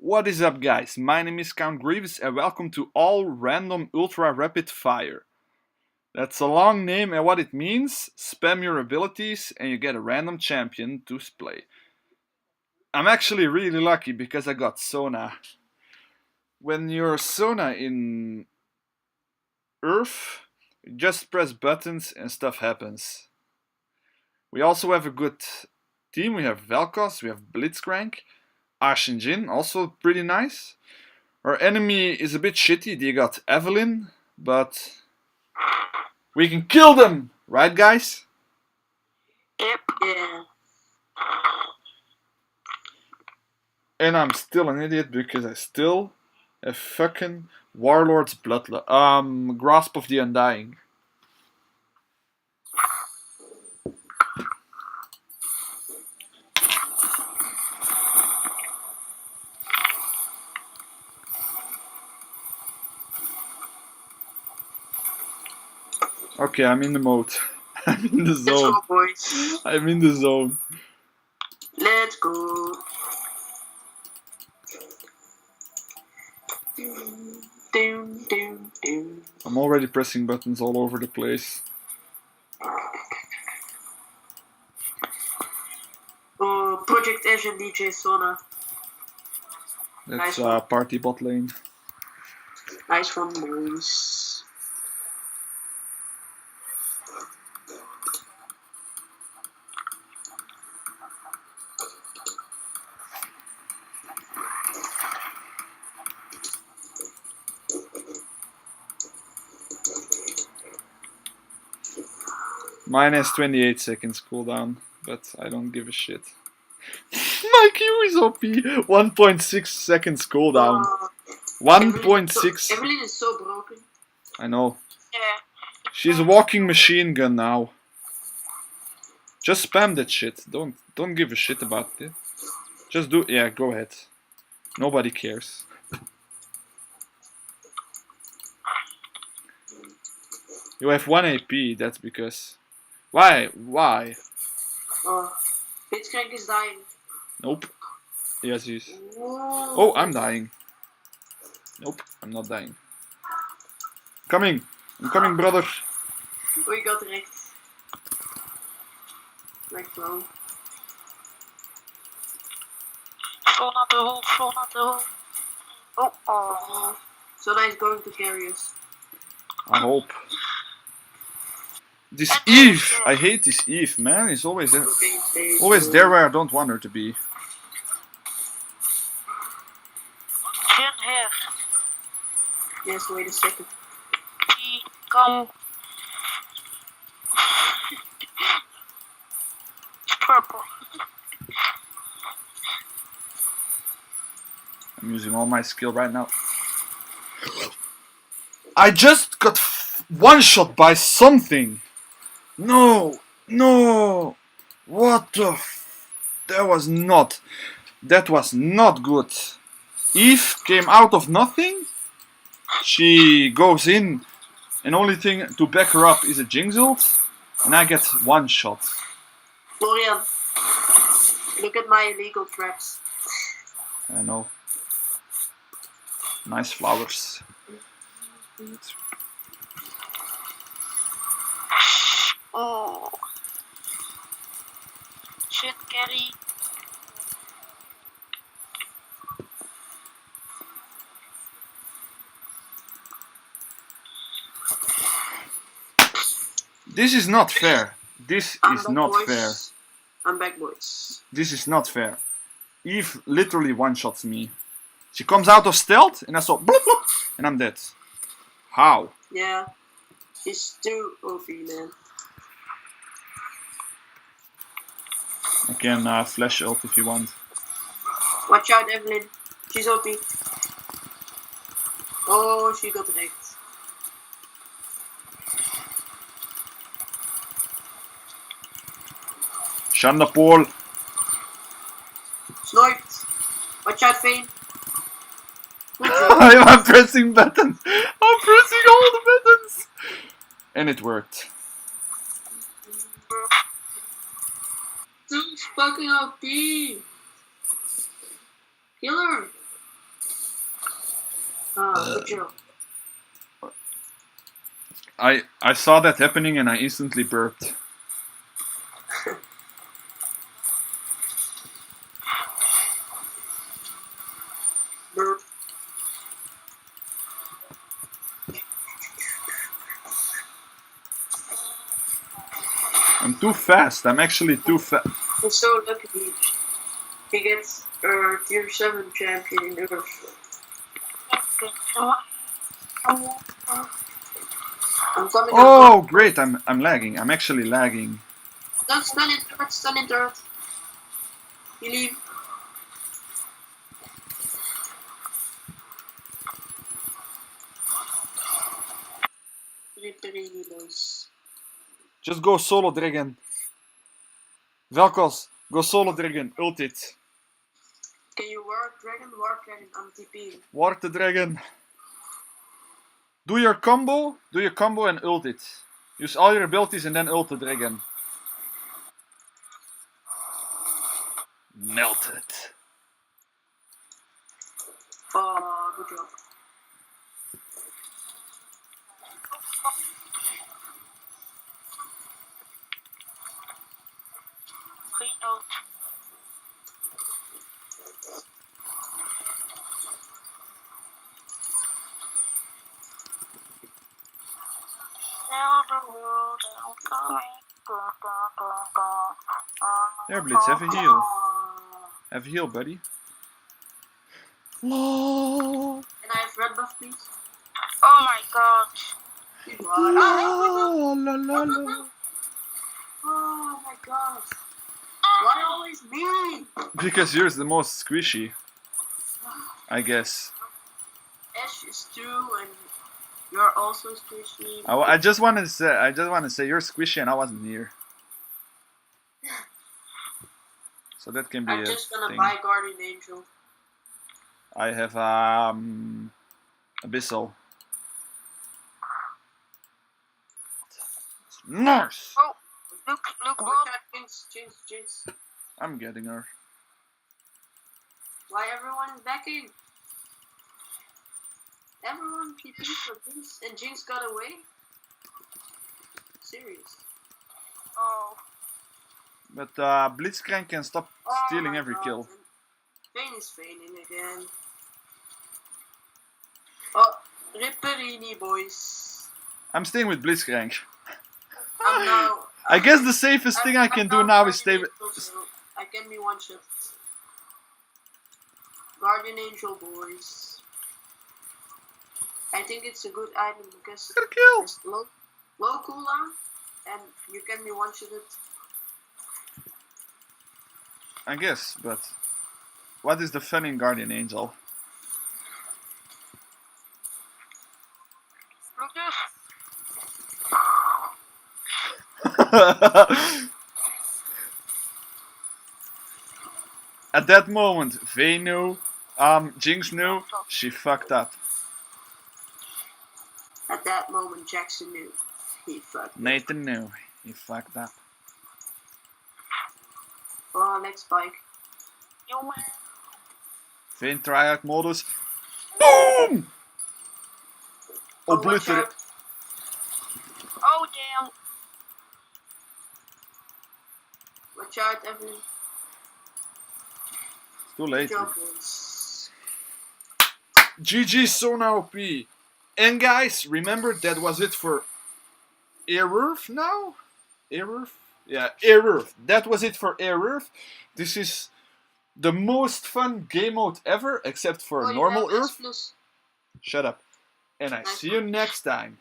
What is up, guys? My name is Count Grievous and welcome to All Random Ultra Rapid Fire. That's a long name, and what it means, spam your abilities and you get a random champion to play. I'm actually really lucky because I got Sona. When you're Sona in arURF, you just press buttons and stuff happens. We also have a good team. We have Vel'Koz, we have Blitzcrank, Ashin also pretty nice. Our enemy is a bit shitty, they got Evelyn, but we can kill them, right guys? Yep. Yeah. And I'm still an idiot because I still have fucking Warlord's Grasp of the Undying. Okay, I'm in the mode. I'm in the zone. Let's go, boys. I'm in the zone. Let's go. I'm already pressing buttons all over the place. Oh, Project Ash and DJ Sona. That's Nice party bot lane. Nice one, boys. Mine has 28 seconds cooldown, but I don't give a shit. My Q is OP! 1.6 seconds cooldown. 1.6. Evelyn is so broken. I know. Yeah. She's a walking machine gun now. Just spam that shit. Don't give a shit about it. Just do. Yeah, go ahead. Nobody cares. You have 1 AP. That's because. Why? Why? Blitzcrank is dying. Nope. Yes, he is. Whoa. Oh, I'm dying. Nope, I'm not dying. Coming! I'm coming, brother! Oh, you got direct. Direct low. Fall not the hole, fall not the hole. Oh. So nice going to carry us. I hope. This Eve! I hate this Eve, man. It's always there. Always there where I don't want her to be. Jin here. Yes, wait a second. He come. It's purple. I'm using all my skill right now. I just got one-shot by something! No! No! What the That was not good. Eve came out of nothing. She goes in, and only thing to back her up is a Jinx ult, and I get one shot. Florian, look at my illegal traps. I know. Nice flowers. Oh. Shit, carry. This is not fair. This is not fair. I'm back, boys. This is not fair. Eve literally one-shots me. She comes out of stealth, and I saw bloop, bloop, and I'm dead. How? Yeah. She's too OP, man. I can flash ult if you want. Watch out, Evelyn. She's OP. Oh, she got wrecked. Shanda Paul. Sniped. Watch out, Vayne. I'm pressing buttons. I'm pressing all the buttons. And it worked. Dude's fucking OP. Kill her. Good job. I saw that happening and I instantly burped. Burp. I'm too fast. I'm actually too fast. I'm so lucky. He gets tier 7 champion in Earth. I'm coming. Oh, great! I'm lagging. I'm actually lagging. Don't stun in turret. Stun in turret. You leave. Ripperini boys. Just go solo dragon. Velkos, go solo dragon. Ult it. Can you ward dragon? Ward dragon. I'm TP. Ward the dragon. Do your combo and ult it. Use all your abilities and then ult the dragon. Melt it. Oh, good job. Clean out. Now the world is going. There, Blitz, have a heal. Oh. Have a heal, buddy. LOL. Can I have red buff, please? Oh my god. Goodbye. La, la, la, la. Oh my god. Why always me? Because yours the most squishy, I guess. Ash is 2 and you're also squishy. I just want to say you're squishy and I wasn't near. So that can be I'm a just gonna thing. buy Guardian Angel. I have Abyssal. Nice. Oh, look, Watch Bob. out, Jinx. I'm getting her. Why everyone is backing? Everyone TP for Jinx and Jinx got away? Serious. Oh, But Blitzcrank can stop stealing my every God. kill. Vayne is feigning again. Oh, Ripperini boys. I'm staying with Blitzcrank. I'm now. I guess the safest thing I can do now is stay with... I can be one shot. Guardian Angel boys. I think it's a good item because Good kill. it's low cooldown and you can be one shotted. I guess, but... What is the fun in Guardian Angel? look this. At that moment, Vayne knew, Jinx knew, she fucked up. At that moment, Jackson knew he fucked. Nathan knew, he fucked up. Oh, next spike. You man. Vayne tryhard modus. Boom! Oh, watch Obliterate. out. Oh damn. Watch out, Evelyn. It's too late. Good job, boys. GG Sona OP. And guys, remember that was it for arURF now? arURF? Yeah, arURF. That was it for arURF. This is the most fun game mode ever, except for Oh, you normal have URF. S+. Shut up. And I see you next time.